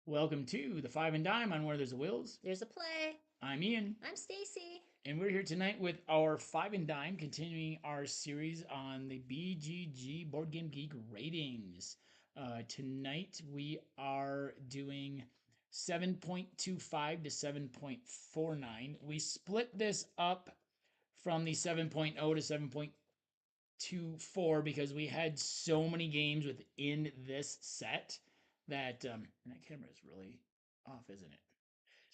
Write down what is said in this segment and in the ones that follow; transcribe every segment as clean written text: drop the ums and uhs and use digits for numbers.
Welcome to the Five and Dime on Where There's a Wills. There's a play. I'm Ian, I'm Stacey. and we're here tonight with our Five and Dime, continuing our series on the BGG Board Game Geek ratings. Tonight we are doing 7.25 to 7.49. We split this up from the 7.0 to 7.24 because we had so many games within this set that and that camera is really off, isn't it?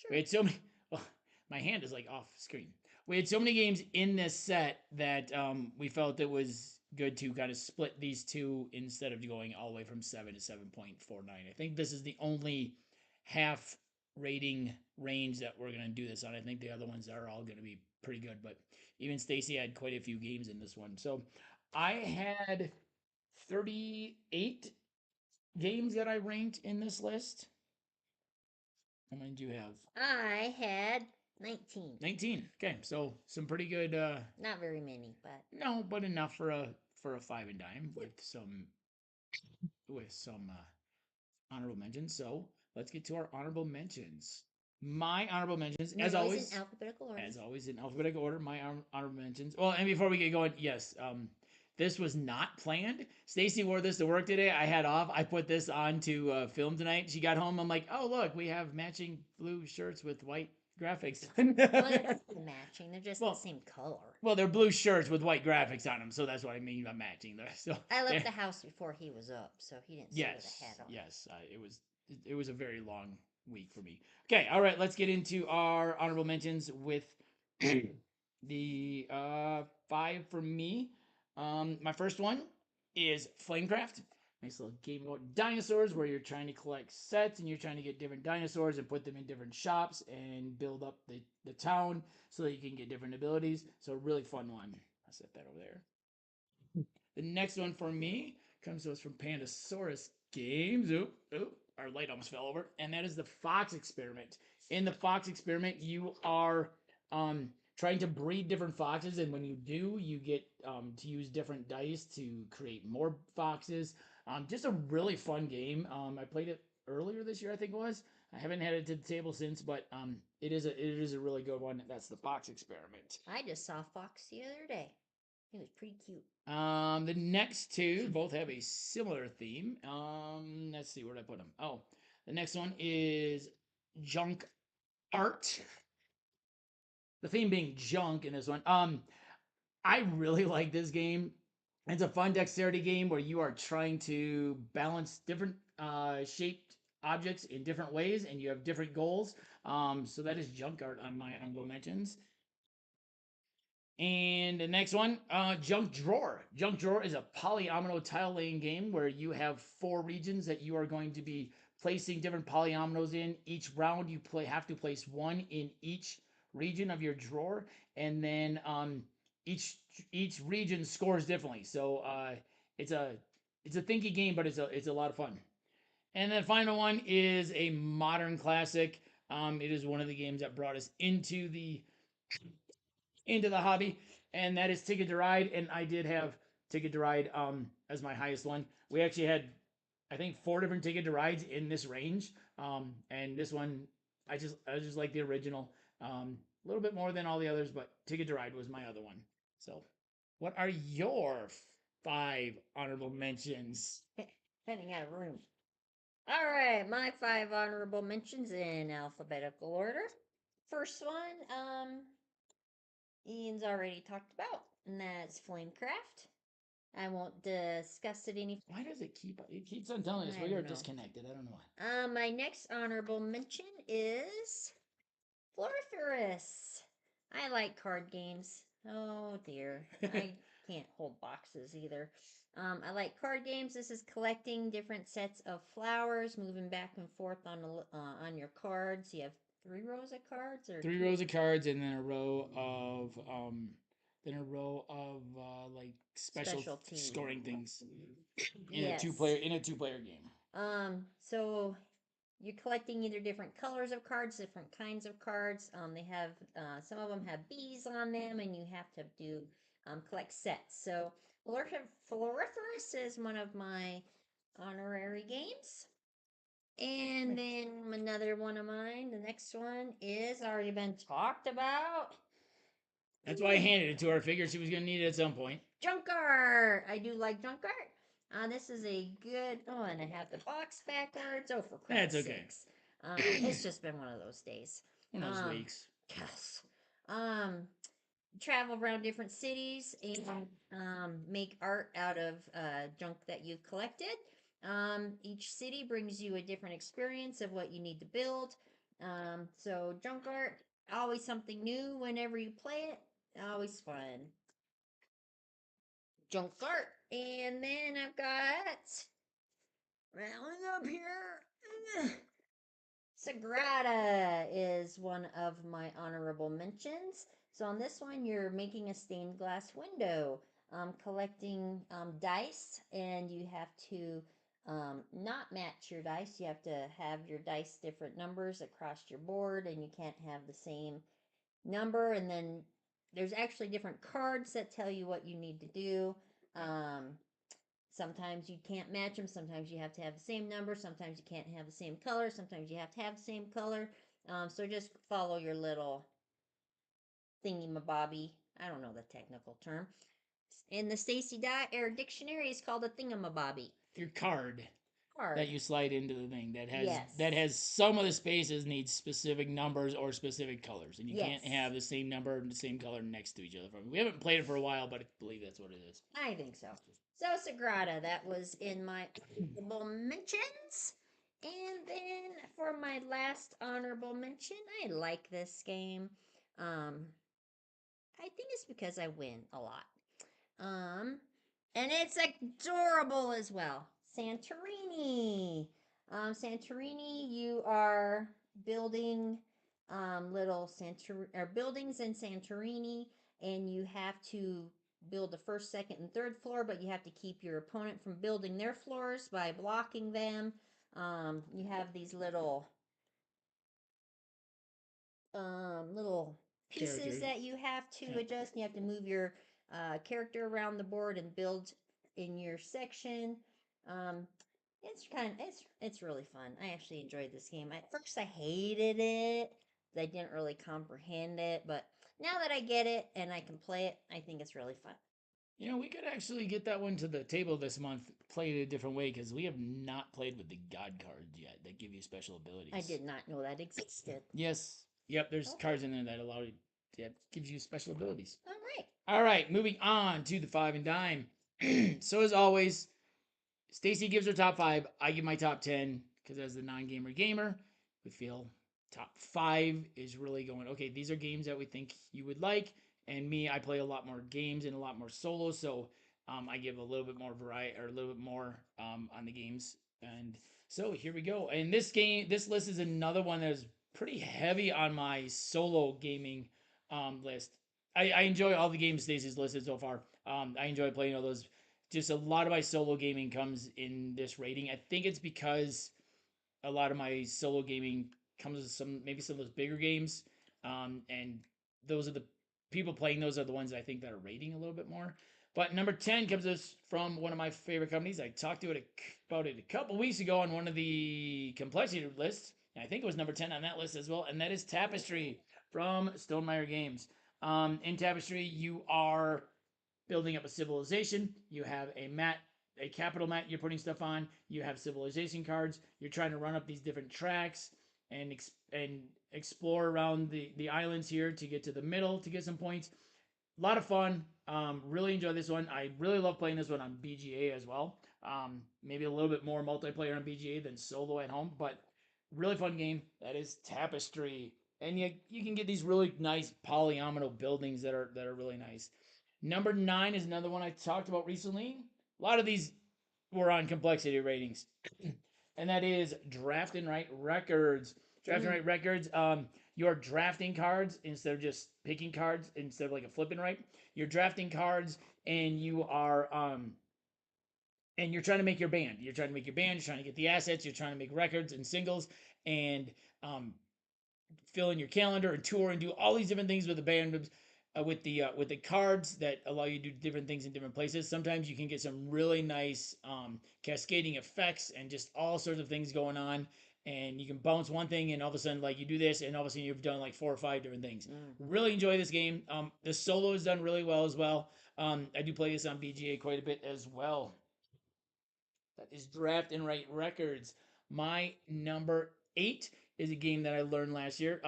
We Sure. had so many. Well, my hand is like off screen. We had so many games in this set that we felt it was good to kind of split these two instead of going all the way from 7 to 7.49. I think this is the only half rating range that we're going to do this on. I think the other ones are all going to be pretty good, but even Stacey had quite a few games in this one. So I had 38 games that I ranked in this list. How many do you have? I had 19. 19. Okay, so some pretty good. Not very many, but No, but enough for a five and dime with some honorable mentions. So let's get to our honorable mentions. My honorable mentions, and they're always in alphabetical order. as always in alphabetical order. My honorable mentions. Well, and before we get going, yes, this was not planned. Stacy wore this to work today. I had off. I put this on to film tonight. She got home. I'm like, oh look, we have matching blue shirts with white graphics. Well, they're not matching. They're just Well, the same color. Well, they're blue shirts with white graphics on them, so that's what I mean by matching. So I left the house before he was up, so he didn't see with a hat on. yes, it was a very long week for me. Okay, all right, let's get into our honorable mentions with the five for me. My first one is Flamecraft. Nice little game about dinosaurs where you're trying to collect sets and you're trying to get different dinosaurs and put them in different shops and build up the town so that you can get different abilities. So, a really fun one. I'll set that over there. The next one for me comes to us from Pandasaurus Games. Our light almost fell over. And that is the Fox Experiment. In the Fox Experiment, you are trying to breed different foxes, and when you do, you get to use different dice to create more foxes. Just a really fun game. I played it earlier this year, I think it was. I haven't had it to the table since, but it is a really good one. That's the Fox Experiment. I just saw Fox the other day. He was pretty cute. The next two both have a similar theme. Let's see where did I put them. Oh, the next one is junk art. The theme being junk in this one. I really like this game. It's a fun dexterity game where you are trying to balance different shaped objects in different ways, and you have different goals. So that is junk art on my honorable mentions. And the next one, Junk Drawer. Junk Drawer is a polyomino tile laying game where you have 4 regions that you are going to be placing different polyominoes in. Each round, you have to place one in each region of your drawer, and then each region scores differently. So it's a thinky game, but it's a lot of fun. And the final one is a modern classic. It is one of the games that brought us into the hobby, and that is Ticket to Ride. And I did have Ticket to Ride as my highest one. We actually had, I think, 4 different Ticket to Rides in this range. And this one, I just like the original. A little bit more than all the others, but Ticket to Ride was my other one. So, what are your 5 honorable mentions? Running out of room. All right, my 5 honorable mentions in alphabetical order. First one, Ian's already talked about, and that's Flamecraft. I won't discuss it any. Why does it keep? It keeps on telling us we are disconnected. I don't know why. My next honorable mention is Floriferous. I like card games. Oh dear, I can't hold boxes either. I like card games. This is collecting different sets of flowers, moving back and forth on your cards. You have 3 rows of cards, or 3 rows of cards, and then a row of like special scoring things in yes. a two-player game. So you're collecting either different colors of cards, different kinds of cards. They have some of them have bees on them, and you have to do collect sets. So Floriferous is one of my honorary games. And then another one of mine, the next one is already been talked about. That's why I handed it to her. I figured she was going to need it at some point. Junk art. I do like junk art. This is a good. Oh, and I have the box backwards. Oh, for That's Christ's okay. sakes. It's just been one of those days. One of those weeks. Yes. Travel around different cities and make art out of junk that you've collected. Each city brings you a different experience of what you need to build. So junk art, always something new whenever you play it. Always fun. Junk art. And then I've got rounding up here. Sagrada is one of my honorable mentions. So on this one, you're making a stained glass window, collecting dice, and you have to not match your dice. You have to have your dice different numbers across your board, and you can't have the same number. And then there's actually different cards that tell you what you need to do. Um, Sometimes you can't match them. Sometimes you have to have the same number. Sometimes you can't have the same color. Sometimes you have to have the same color. So just follow your little thingy mabobby. I don't know the technical term. In the Stacey Dictionary, it's called a thingamabobby. Your card Card. that you slide into the thing Yes. that has some of the spaces need specific numbers or specific colors, and you Yes. can't have the same number and the same color next to each other. We haven't played it for a while, but I believe that's what it is. I think so. So Sagrada, that was in my honorable mentions. And then for my last honorable mention, I like this game. Um, I think it's because I win a lot. Um, and it's adorable as well. Santorini. Santorini, you are building little buildings in Santorini, and you have to build the first, second, and third floor, but you have to keep your opponent from building their floors by blocking them. You have these little pieces Characters. that you have to Yep. adjust. You have to move your character around the board and build in your section. Um, it's really fun. I actually enjoyed this game. At first, I hated it. I didn't really comprehend it, but now that I get it and I can play it, I think it's really fun. You know, we could actually get that one to the table this month, play it a different way, because we have not played with the God cards yet that give you special abilities. I did not know that existed. Yes. Yep, there's Okay. cards in there that allow you, that gives you special abilities. All right. All right, moving on to the five and dime. So as always, Stacey gives her top five. I give my top 10 because as the non-gamer gamer, we feel top five is really going, okay, these are games that we think you would like. And me, I play a lot more games and a lot more solo. So I give a little bit more variety or a little bit more on the games. And so here we go. And this list is another one that is pretty heavy on my solo gaming list. I enjoy all the games Stacey's listed so far. I enjoy playing all those. Just a lot of my solo gaming comes in this rating. I think it's because a lot of my solo gaming comes with some of those bigger games, and those are the people playing those are the ones that I think that are rating a little bit more. But number 10 comes us from one of my favorite companies. I talked to it about it a couple weeks ago on one of the complexity lists. And I think it was number 10 on that list as well, and that is Tapestry from Stonemaier Games. In Tapestry, you are building up a civilization. You have a capital mat you're putting stuff on. You have civilization cards. You're trying to run up these different tracks and explore around the islands here to get to the middle to get some points. A lot of fun. Really enjoy this one. I really love playing this one on BGA as well. Maybe a little bit more multiplayer on BGA than solo at home, but really fun game. That is Tapestry, and you can get these really nice polyomino buildings that are really nice. Number 9 is another one I talked about recently. A lot of these were on complexity ratings, and that is Draft and Write Records. Draft and Write Records. You're drafting cards instead of just picking cards instead of like a flip and write. You're drafting cards, and you're trying to make your band. You're trying to make your band. You're trying to get the assets. You're trying to make records and singles, and fill in your calendar and tour and do all these different things with the band with the cards that allow you to do different things in different places. Sometimes you can get some really nice cascading effects and just all sorts of things going on. and you can bounce one thing, and all of a sudden, like you do this, and all of a sudden you've done like 4 or 5 different things. Mm-hmm. Really enjoy this game. The solo is done really well as well. I do play this on BGA quite a bit as well. That is Draft and Write Records. My number 8 is a game that I learned last year.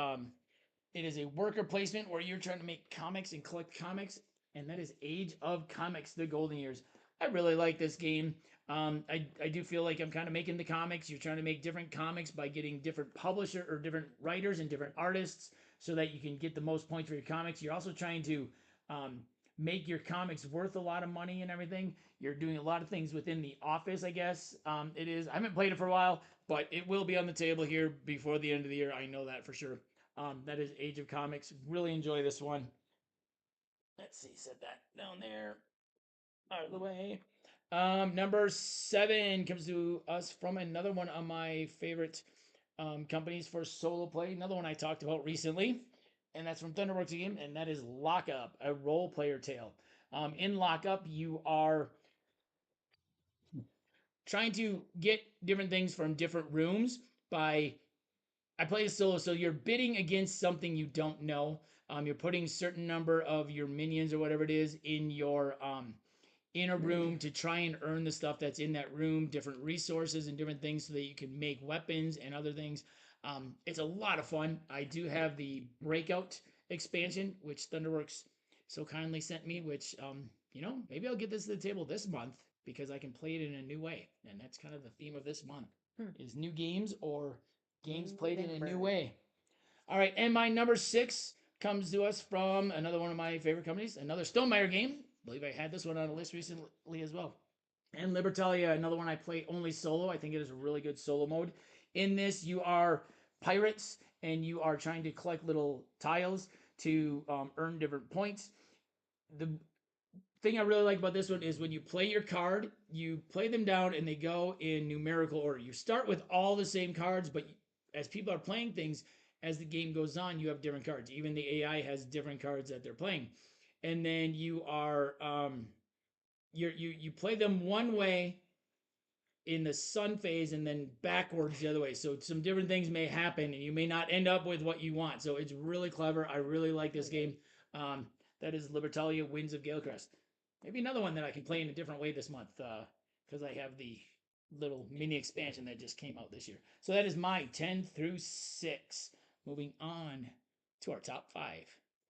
It is a worker placement where you're trying to make comics and collect comics, and that is Age of Comics: The Golden Years. I really like this game. I do feel like I'm kind of making the comics. You're trying to make different comics by getting different publisher or different writers and different artists so that you can get the most points for your comics. You're also trying to um, make your comics worth a lot of money and everything. You're doing a lot of things within the office, I guess. It is. I haven't played it for a while, but it will be on the table here before the end of the year. I know that for sure. That is Age of Comics. Really enjoy this one. Let's see, set that down there out of the way. Number 7 comes to us from another one of my favorite companies for solo play. Another one I talked about recently, and that's from Thunderworks Game, and that is Lockup, a role player tale. In Lockup, you are trying to get different things from different rooms by I play a solo, so you're bidding against something you don't know. You're putting a certain number of your minions or whatever it is in a room to try and earn the stuff that's in that room, different resources and different things, so that you can make weapons and other things. It's a lot of fun. I do have the Breakout expansion, which Thunderworks so kindly sent me. Which maybe I'll get this to the table this month because I can play it in a new way, and that's kind of the theme of this month: is new games or games played in a new way. All right, and my number 6 comes to us from another one of my favorite companies, another Stonemeyer game. I believe I had this one on a list recently as well. And Libertalia, another one I play only solo. I think it is a really good solo mode. In this, you are pirates and you are trying to collect little tiles to earn different points. The thing I really like about this one is when you play your card, you play them down and they go in numerical order. You start with all the same cards, but as people are playing things, as the game goes on, you have different cards. Even the AI has different cards that they're playing, and then you play them one way in the sun phase and then backwards the other way. So some different things may happen and you may not end up with what you want. So it's really clever. I really like this game. That is Libertalia Winds of Galecrest. Maybe another one that I can play in a different way this month because I have the little mini expansion that just came out this year. So that is my 10 through 6. Moving on to our top 5.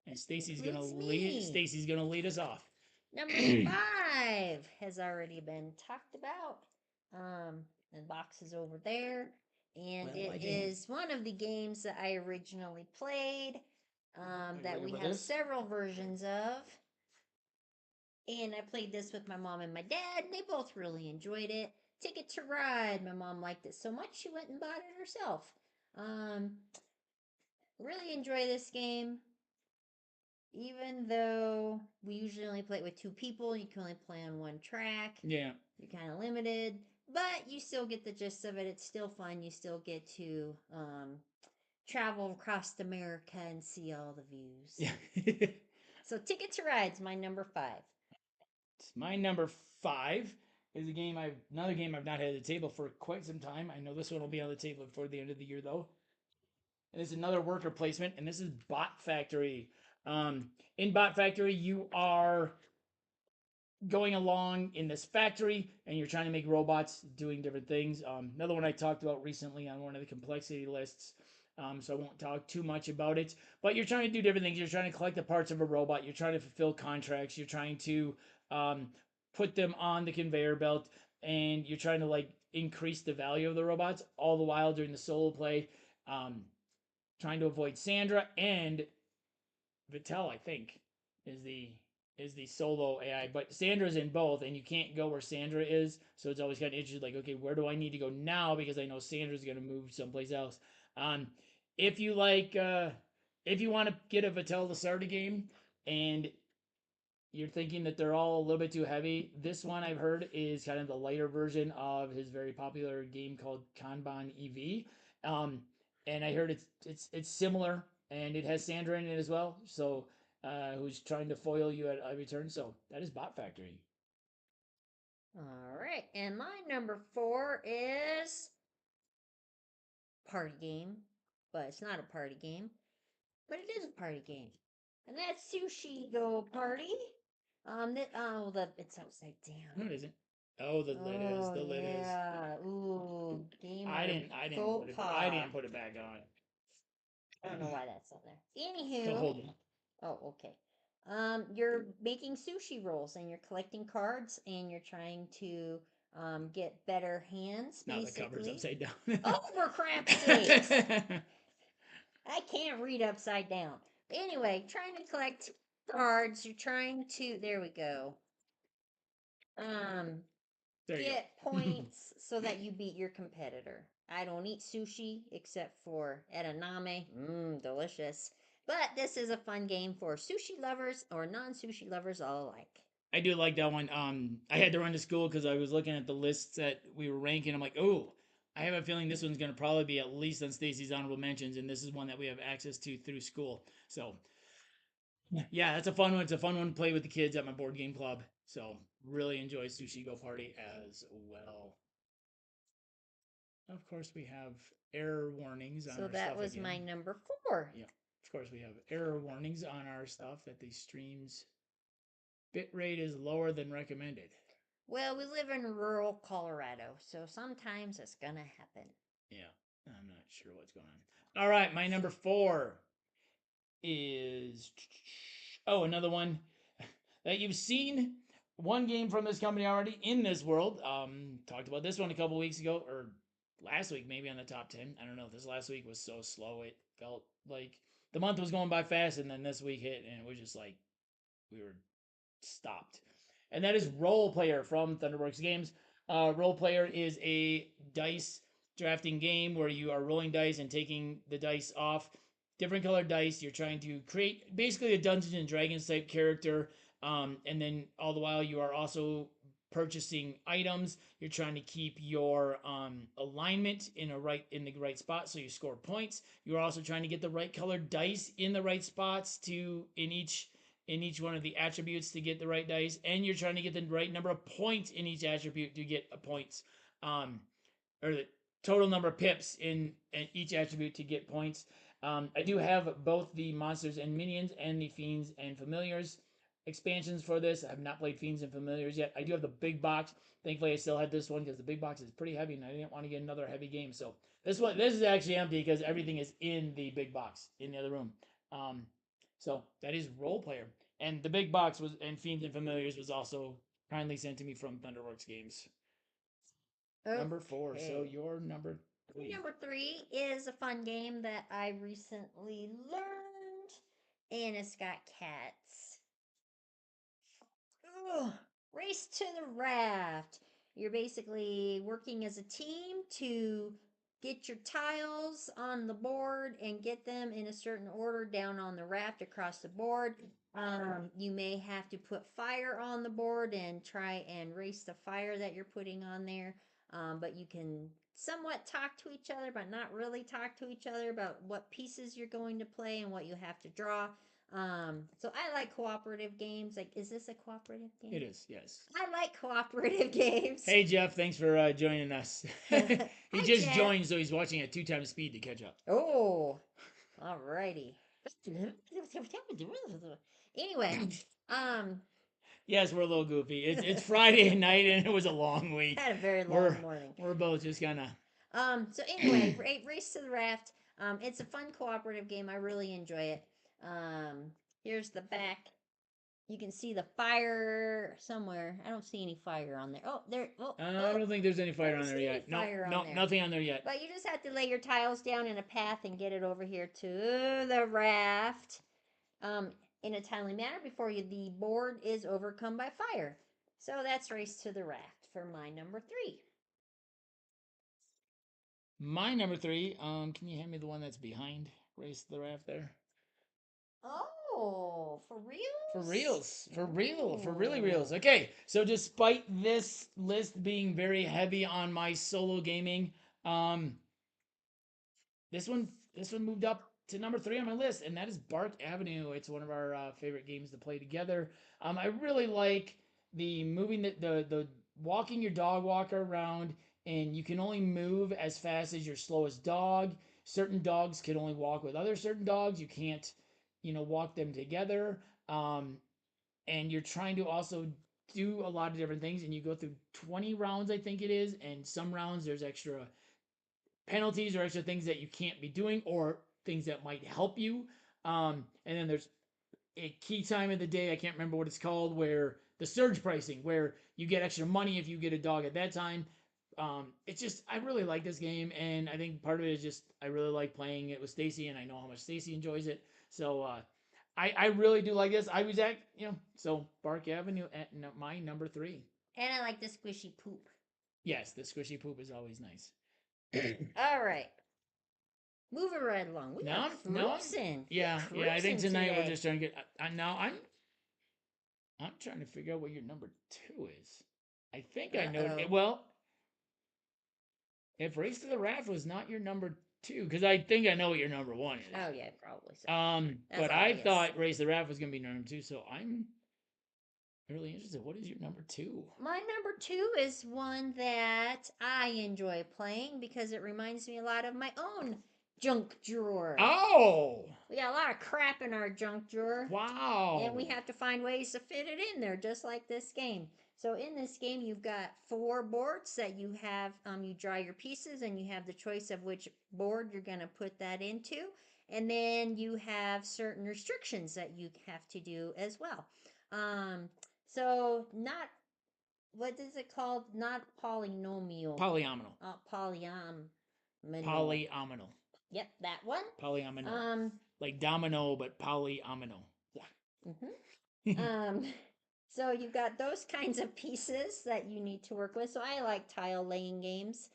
And Stacy's gonna lead us off. Number 5 has already been talked about. The box is over there, and Well, it is one of the games that I originally played. That we have several versions of. And I played this with my mom and my dad, and they both really enjoyed it. Ticket to Ride. My mom liked it so much she went and bought it herself. Um, really enjoy this game. Even though we usually only play it with 2 people, you can only play on one track. Yeah. You're kind of limited, but you still get the gist of it. It's still fun. You still get to travel across America and see all the views. Yeah. So Ticket to Ride's my number 5. My number 5 is another game I've not had at the table for quite some time. I know this one will be on the table before the end of the year though. And it's another worker placement, and this is Bot Factory. In Bot Factory, you are going along in this factory and you're trying to make robots doing different things. Another one I talked about recently on one of the complexity lists. So I won't talk too much about it. But you're trying to do different things. You're trying to collect the parts of a robot. You're trying to fulfill contracts. You're trying to put them on the conveyor belt, and you're trying to like increase the value of the robots. All the while during the solo play, trying to avoid Sandra and Vittel, I think, is the solo AI, but Sandra's in both, and you can't go where Sandra is, so it's always kind of interesting. Like, okay, where do I need to go now because I know Sandra's going to move someplace else. Um, if you like, if you want to get a Vittel to start a game, and you're thinking that they're all a little bit too heavy, this one I've heard is kind of the lighter version of his very popular game called Kanban EV. Um, and I heard it's similar, and it has Sandra in it as well. So who's trying to foil you at every turn. So that is Bot Factory. All right, and my number 4 is party game, but it's not a party game, but it is a party game, and that's Sushi Go Party. It's upside No, down. it isn't. Oh, the lid is. Oh The lid is. yeah, ooh, I gamer didn't. I didn't put faux it. I pas. didn't put it back I don't know on. why that's on there. So Anywho, hold on. oh okay. You're making sushi rolls and you're collecting cards and you're trying to get better hands, Now the cover's basically. upside down. Oh, for crap's sakes! I can't read upside down. But anyway, trying to collect cards. You're trying to. There we go. Um, There you get go. points so that you beat your competitor. I don't eat sushi except for edamame. Mmm, delicious. But this is a fun game for sushi lovers or non sushi lovers all alike. I do like that one. I had to run to school because I was looking at the lists that we were ranking. I'm like, oh, I have a feeling this one's gonna probably be at least on Stacy's honorable mentions, and this is one that we have access to through school. So yeah, that's a fun one. It's a fun one to play with the kids at my board game club. So really enjoy Sushi Go Party as well. Of course, we have error warnings on So our that stuff was my again. number 4. Yeah, of course, we have error warnings on our stuff that the stream's bit rate is lower than recommended. Well, we live in rural Colorado, so sometimes it's gonna happen. Yeah, I'm not sure what's going on. All right, my number 4 is another one that you've seen one game from this company already in this world. Talked about this one a couple weeks ago or last week, maybe on the top 10. I don't know. This last week was so slow. It felt like the month was going by fast, and then this week hit, and it was just like we were stopped. And that is Role Player from Thunderworks Games. Role Player is a dice drafting game where you are rolling dice and taking the dice off different colored dice. You're trying to create basically a Dungeons and Dragons type character, and then all the while you are also purchasing items. You're trying to keep your alignment in the right spot, so you score points. You're also trying to get the right colored dice in the right spots to in each one of the attributes to get the right dice, and you're trying to get the right number of points in each attribute to get a points, or the total number of pips in each attribute to get points. I do have both the monsters and minions and the fiends and familiars expansions for this. I have not played fiends and familiars yet. I do have the big box. Thankfully, I still had this one because the big box is pretty heavy, and I didn't want to get another heavy game. So this is actually empty because everything is in the big box in the other room. Um, so that is Role Player. And the big box was and Fiends and Familiars was also kindly sent to me from Thunderworks Games. Number 4. So Okay. your number 3. Number 3 is a fun game that I recently learned, and it's got cats. Ugh. Race to the raft. You're basically working as a team to get your tiles on the board and get them in a certain order down on the raft across the board. You may have to put fire on the board and try and race the fire that you're putting on there. But you can somewhat talk to each other, but not really talk to each other about what pieces you're going to play and what you have to draw. So I like cooperative games. Like, is this a cooperative game? It is, yes. I like cooperative games. Hey Jeff, thanks for joining us. He Hi, just Jeff. joined, so he's watching at 2 times speed to catch up. Oh, alrighty. Anyway, um, Yes, we're a little goofy. It's Friday night and it was a long week. had a very We're long morning. we're both just kind of. So anyway, Race to the Raft. It's a fun cooperative game. I really enjoy it. Here's the back. You can see the fire somewhere. I don't see any fire on there. Oh, there. Oh, I oh. don't think there's any I fire don't on there see any yet. No, fire on no, there. nothing on there yet. But you just have to lay your tiles down in a path and get it over here to the raft um, in a timely manner before the board is overcome by fire. So that's Race to the Raft for my number 3. My number 3. Can you hand me the one that's behind Race to the Raft there? Oh, for reals? For reals. For real. For really reals. Ooh. Okay, so despite this list being very heavy on my solo gaming, um, this one moved up to number 3 on my list, and that is Bark Avenue. It's one of our favorite games to play together. I really like the moving the walking your dog walker around and you can only move as fast as your slowest dog. Certain dogs can only walk with other certain dogs. You can't, walk them together. Um, and you're trying to also do a lot of different things, and you go through 20 rounds, I think it is, and some rounds there's extra penalties or extra things that you can't be doing or things that might help you. And then there's a key time of the day, I can't remember what it's called, where the surge pricing, where you get extra money if you get a dog at that time. It's just, I really like this game, and I think part of it is just I really like playing it with Stacey, and I know how much Stacey enjoys it. So I really do like this. I was at, so Bark Avenue at my number 3. And I like the squishy poop. Yes, the squishy poop is always nice. All right. Moving right along. We are now, cruising. yeah, Cruising I think tonight today. we're just trying to get. Now I'm trying to figure out what your number 2 is. I think I know. Uh-oh. Well, if Race to the Raft was not your number 2, because I think I know what your number 1 is. Oh yeah, probably so. But I obvious. thought Race to the Raft was gonna be number 2, so I'm really interested. What is your number 2? My number 2 is one that I enjoy playing because it reminds me a lot of my own junk drawer. Oh, We got a lot of crap in our junk drawer. wow! And we have to find ways to fit it in there, just like this game. So in this game, you've got 4 boards that you have. You draw your pieces, and you have the choice of which board you're going to put that into. And then you have certain restrictions that you have to do as well. So not, what is it called? Not polynomial. Polyomino. Polyomino. Yep, that one. Polyomino. Like domino, but polyomino. Yeah. Mm-hmm. So you've got those kinds of pieces that you need to work with. So I like tile laying games,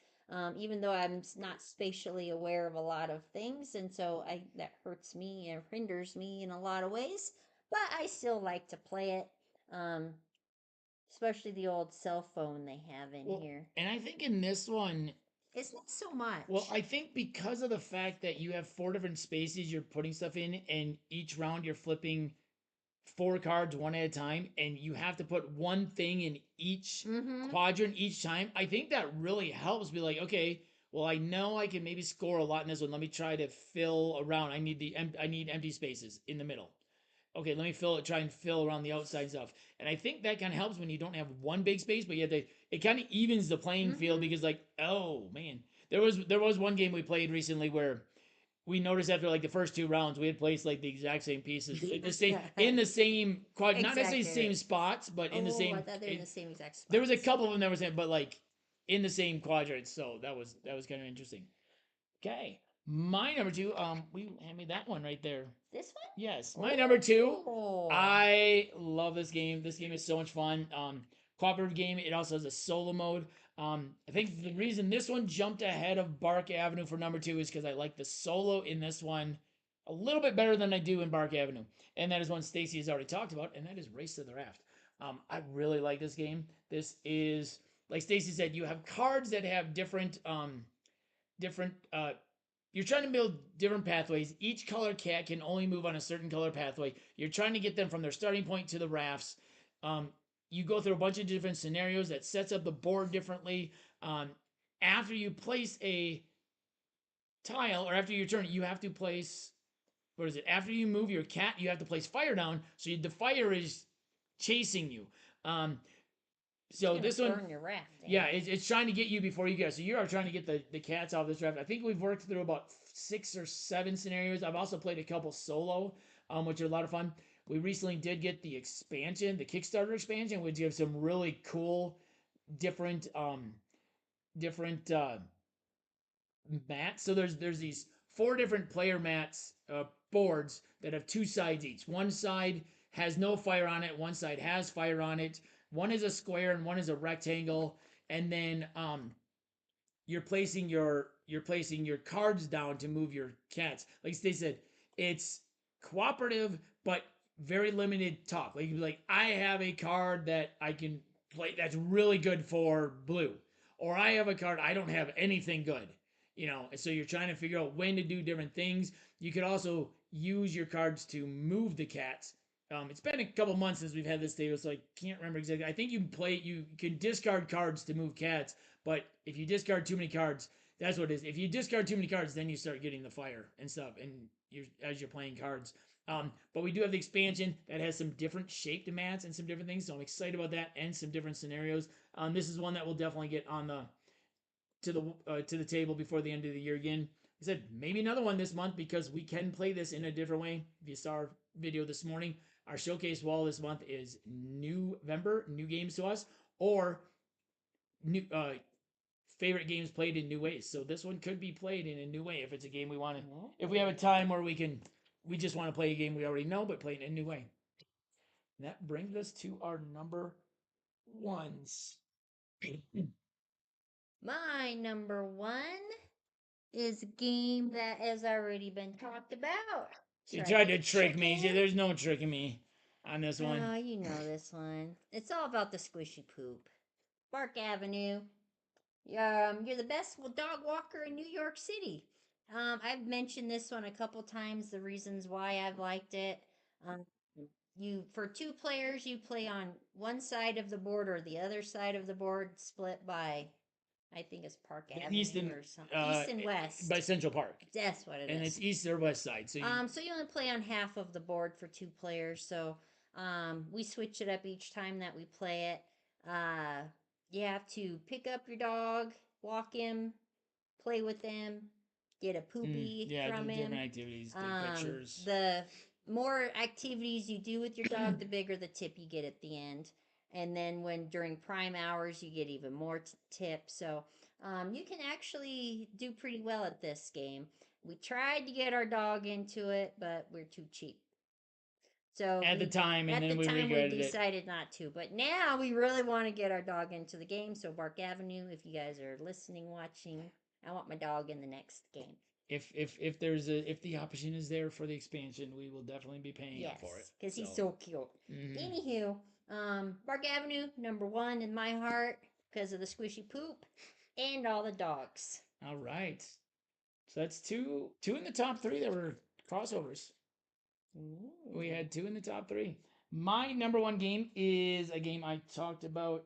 even though I'm not spatially aware of a lot of things, and so that hurts me and hinders me in a lot of ways. But I still like to play it, especially the old cell phone they have in here. And I think in this one, it's not so much. Well, I think because of the fact that you have 4 different spaces you're putting stuff in, and each round you're flipping 4 cards one at a time, and you have to put one thing in each quadrant each time. I think that really helps be like, okay, well, I know I can maybe score a lot in this one. Let me try to fill around. I need empty spaces in the middle. Okay, let me try and fill around the outside stuff. And I think that kind of helps when you don't have one big space, but you have it kind of evens the playing field, because like, oh man, there was one game we played recently where we noticed after like the first 2 rounds we had placed like the exact same pieces in the same quad, not necessarily same spots, but in the same. I thought they were in the same exact spots. There was a couple of them that was in, but like in the same quadrants. So that was kind of interesting. Okay, my number 2. We hand me that one right there. This one? Yes, my number 2. I love this game. This game is so much fun. Cooperative game. It also has a solo mode. I think the reason this one jumped ahead of Bark Avenue for number 2 is because I like the solo in this one a little bit better than I do in Bark Avenue, and that is one Stacey has already talked about, and that is Race to the Raft. I really like this game. This is, like Stacey said, you have cards that have different you're trying to build different pathways. Each color cat can only move on a certain color pathway. You're trying to get them from their starting point to the rafts. You go through a bunch of different scenarios that sets up the board differently. After you place a tile, or after your turn, you have to place, what is it? After you move your cat, you have to place fire down, so the fire is chasing you. So this one, your raft. Yeah, it's trying to get you before you get. So you are trying to get the cats off this raft. I think we've worked through about 6 or 7 scenarios. I've also played a couple solo, which are a lot of fun. We recently did get the expansion, the Kickstarter expansion, which gives some really cool, different mats. So there's these 4 different player mats, boards that have 2 sides each. One side has no fire on it. One side has fire on it. One is a square and one is a rectangle. And then you're placing your cards down to move your cats. Like they said, it's cooperative but very limited talk. Like I have a card that I can play that's really good for blue, or I have a card I don't have anything good. And so you're trying to figure out when to do different things. You could also use your cards to move the cats. It's been a couple months since we've had this table, so I can't remember exactly. I think you can discard cards to move cats, but if you discard too many cards, that's what it is. If you discard too many cards, then you start getting the fire and stuff, and as you're playing cards. But we do have the expansion that has some different shaped mats and some different things, so I'm excited about that and some different scenarios. This is one that we'll definitely get on the to the table before the end of the year again. I said maybe another one this month because we can play this in a different way. If you saw our video this morning, our showcase wall this month is November, new games to us, or new favorite games played in new ways. So this one could be played in a new way if it's a game we want to. If we have a time where we just want to play a game we already know, but play it in a new way. And that brings us to our number ones. My number one is a game that has already been talked about. You tried to trick me. There's no tricking me on this one. Oh, you know this one. It's all about the squishy poop. Park Avenue. You're the best dog walker in New York City. I've mentioned this one a couple times. The reasons why I've liked it. Um, you for two players, you play on one side of the board or the other side of the board, split by I think it's Park Avenue or something. East and West. By Central Park. That's what it is. And it's east or west side. So you only play on half of the board for two players. So we switch it up each time that we play it. You have to pick up your dog, walk him, play with him, get a poopy from him. Different activities, take pictures. The more activities you do with your dog, the bigger the tip you get at the end. And then when during prime hours, you get even more tips. So you can actually do pretty well at this game. We tried to get our dog into it, but we're too cheap. So at the time, we decided not to. But now we really want to get our dog into the game. So Park Avenue, if you guys are listening, watching, I want my dog in the next game. If the option is there for the expansion, we will definitely be paying up for it. Because he's so cute. Anywho, Park Avenue, number one in my heart because of the squishy poop and all the dogs. All right. So that's two in the top three that were crossovers. Ooh. We had two in the top three. My number one game is a game I talked about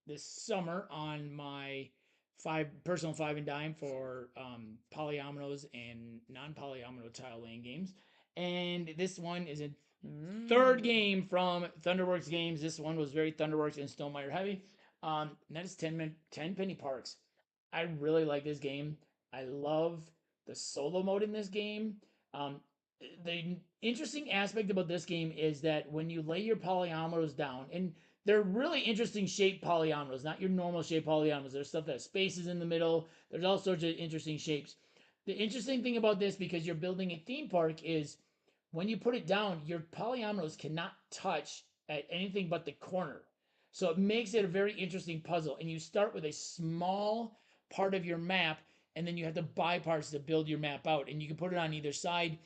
this summer on my personal five and dime for polyominoes and non-polyomino tile laying games. And this one is a third game from Thunderworks Games. This one was very Thunderworks and Stonemaier heavy. And that is 10 Penny Parks. I really like this game. I love the solo mode in this game. The interesting aspect about this game is that when you lay your polyominoes down, and they're really interesting shaped polyominoes, not your normal shaped polyominoes. There's stuff that has spaces in the middle. There's all sorts of interesting shapes. The interesting thing about this, because you're building a theme park, is when you put it down, your polyominoes cannot touch at anything but the corner. So it makes it a very interesting puzzle. And you start with a small part of your map, and then you have to buy parts to build your map out. And you can put it on either side.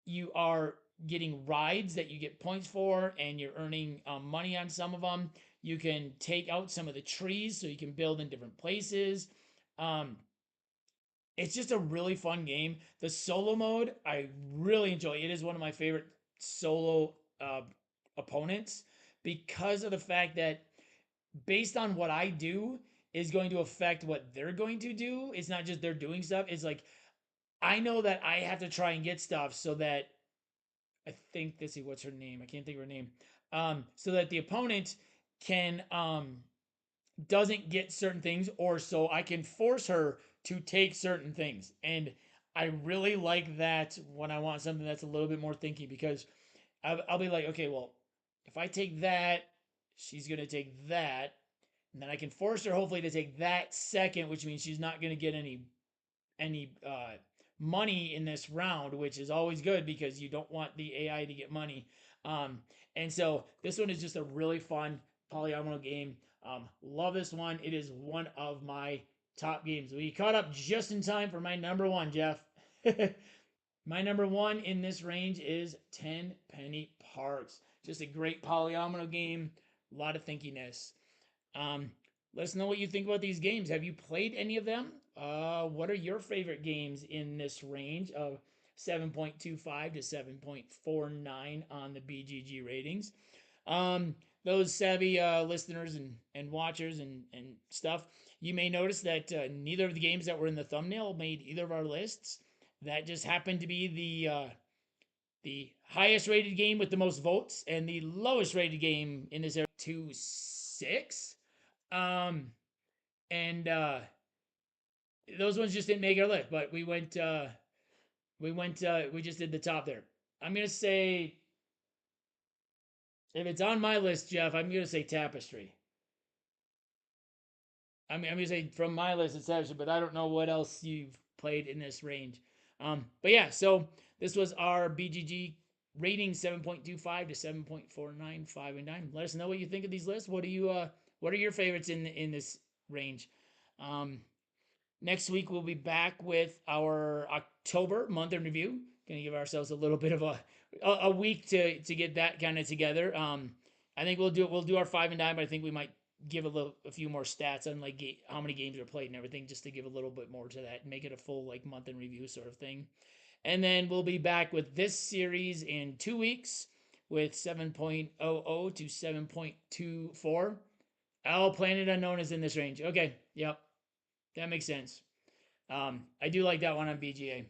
You are getting rides that you get points for, and you're earning money on some of them. You can take out some of the trees so you can build in different places. It's just a really fun game. The solo mode, I really enjoy. It is one of my favorite solo opponents because of the fact that based on what I do is going to affect what they're going to do. It's not just they're doing stuff. It's like I know that I have to try and get stuff so that I think this is what's her name. I can't think of her name. So that the opponent can doesn't get certain things, or so I can force her to take certain things. And I really like that when I want something that's a little bit more thinky, because I'll be like, okay, well, if I take that, she's gonna take that, and then I can force her hopefully to take that second, which means she's not gonna get any money in this round, which is always good because you don't want the AI to get money. And so this one is just a really fun polyomino game. Love this one. It is one of my top games. We caught up just in time for my number one, Jeff. My number one in this range is 10 Penny Parks. Just a great polyomino game. A lot of thinkiness. Let us know what you think about these games. Have you played any of them? What are your favorite games in this range of 7.25 to 7.49 on the BGG ratings. Um, those savvy listeners and watchers and stuff, you may notice that neither of the games that were in the thumbnail made either of our lists. That just happened to be the highest rated game with the most votes and the lowest rated game in this area to 6. Um, and those ones just didn't make our list, but we just did the top there. I'm gonna say if it's on my list, Jeff, I'm gonna say Tapestry. I'm gonna say from my list it's Tapestry, but I don't know what else you've played in this range. But yeah, so this was our BGG rating 7.25 to 7.49, 5 and 9. Let us know what you think of these lists. What are your favorites in this range? Um, Next week we'll be back with our October month in review. Gonna give ourselves a little bit of a week to get that kind of together. I think we'll do our 5 and 9, but I think we might give a few more stats on like how many games are played and everything, just to give a little bit more to that and make it a full like month in review sort of thing. And then we'll be back with this series in 2 weeks with 7.00 to 7.24. Oh, Planet Unknown is in this range. Okay, yep, that makes sense. I do like that one on BGA,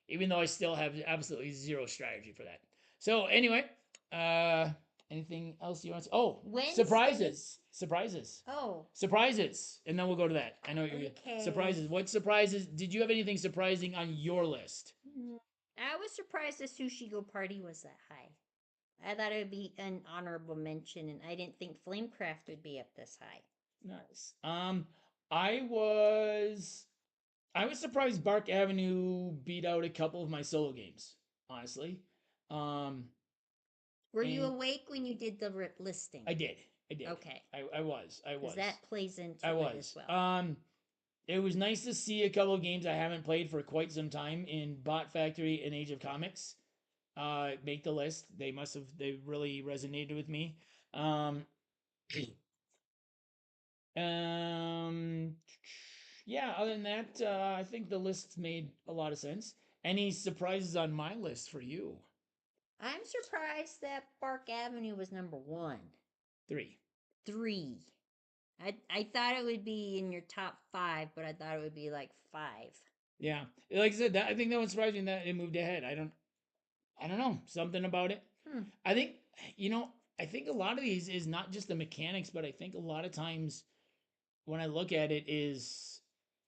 even though I still have absolutely zero strategy for that. So anyway, uh, anything else you want to? Oh, Wednesday. surprises, Oh, surprises, and then we'll go to that. I know you're okay. surprises. What surprises? Did you have anything surprising on your list? I was surprised the Sushi Go Party was that high. I thought it would be an honorable mention, and I didn't think Flamecraft would be up this high. Nice. I was I was surprised Bark Avenue beat out a couple of my solo games. Honestly, um, Were you and awake when you did the listing? I did. I did. Okay. I was. I Because was. that plays into I it as was. well. It was nice to see a couple of games I haven't played for quite some time in Bot Factory and Age of Comics. Make the list. They really resonated with me. Um, um, yeah. Other than that, I think the list made a lot of sense. Any surprises on my list for you? I'm surprised that Bark Avenue was number 1. 3. 3. I thought it would be in your top 5, but I thought it would be like 5. Yeah, like I said, I think that was surprising that it moved ahead. I don't know, something about it. Hmm. I think you know, I think a lot of these is not just the mechanics, but I think a lot of times when I look at it is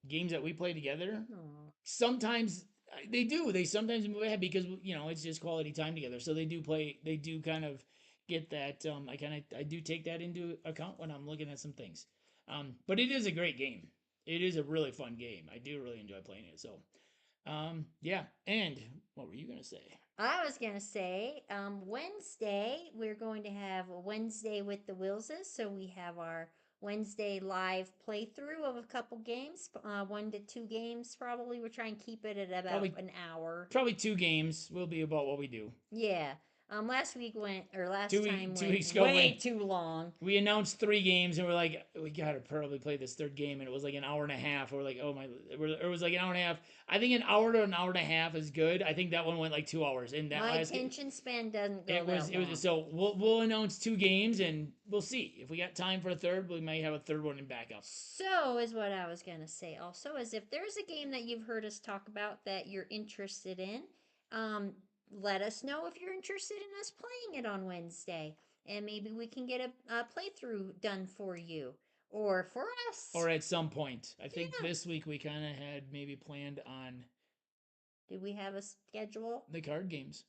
games that we play together. Aw. Sometimes they do. They sometimes move ahead because it's just quality time together. So they do play. They do kind of get that. I do take that into account when I'm looking at some things. But it is a great game. It is a really fun game. I do really enjoy playing it. So yeah. And what were you gonna say? I was going to say Wednesday, we're going to have a Wednesday with the Willses. So we have our Wednesday live playthrough of a couple games, 1 to 2 games probably. We're trying to keep it at about Probably an hour. Probably 2 games will be about what we do. Yeah. Last week went, or last Two time two went weeks ago, way too long. we announced 3 games and we're like, we gotta probably play this third game, and it was like an hour and a half. We're like, oh my, it was like an hour and a half. I think an hour to an hour and a half is good. I think that one went like 2 hours, and that My last game, attention span doesn't go it was that long. so we'll announce 2 games and we'll see if we got time for a third. We may have a third one in backup. So is what I was gonna say. Also, is if there's a game that you've heard us talk about that you're interested in, um, let us know if you're interested in us playing it on Wednesday, and maybe we can get a playthrough done for you or for us. Or at some point, I think Yeah. this week we kind of had maybe planned on Do we have a schedule? the card games.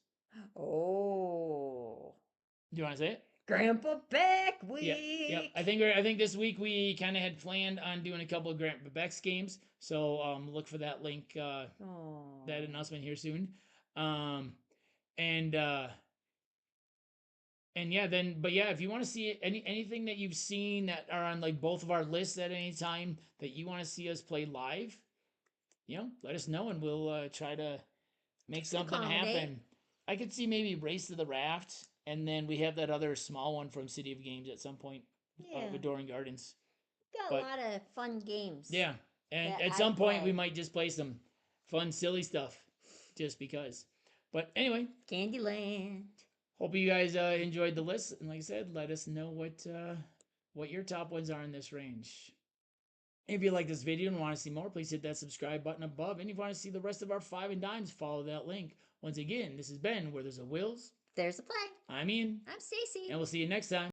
Oh, Do you want to say it? Grandpa Beck week. Yep. I think this week we kind of had planned on doing a couple of Grant Beck's games, so look for that link, that announcement here soon, um, and uh, and yeah, then but yeah, if you want to see anything that you've seen that are on like both of our lists at any time that you want to see us play live, let us know and we'll try to make something happen. I could see maybe Race to the Raft, and then we have that other small one from City of Games at some point, with Doran Gardens. Got But a lot of fun games. yeah, and that at I some point we play. might just play some fun, silly stuff, just because. But anyway, Candyland. hope you guys enjoyed the list, and like I said, let us know what your top ones are in this range. If you like this video and want to see more, please hit that subscribe button above. And if you want to see the rest of our 5 and dimes, follow that link. Once again, this has been Where There's a Wills. There's a play. I'm Ian. I'm Stacey. And we'll see you next time.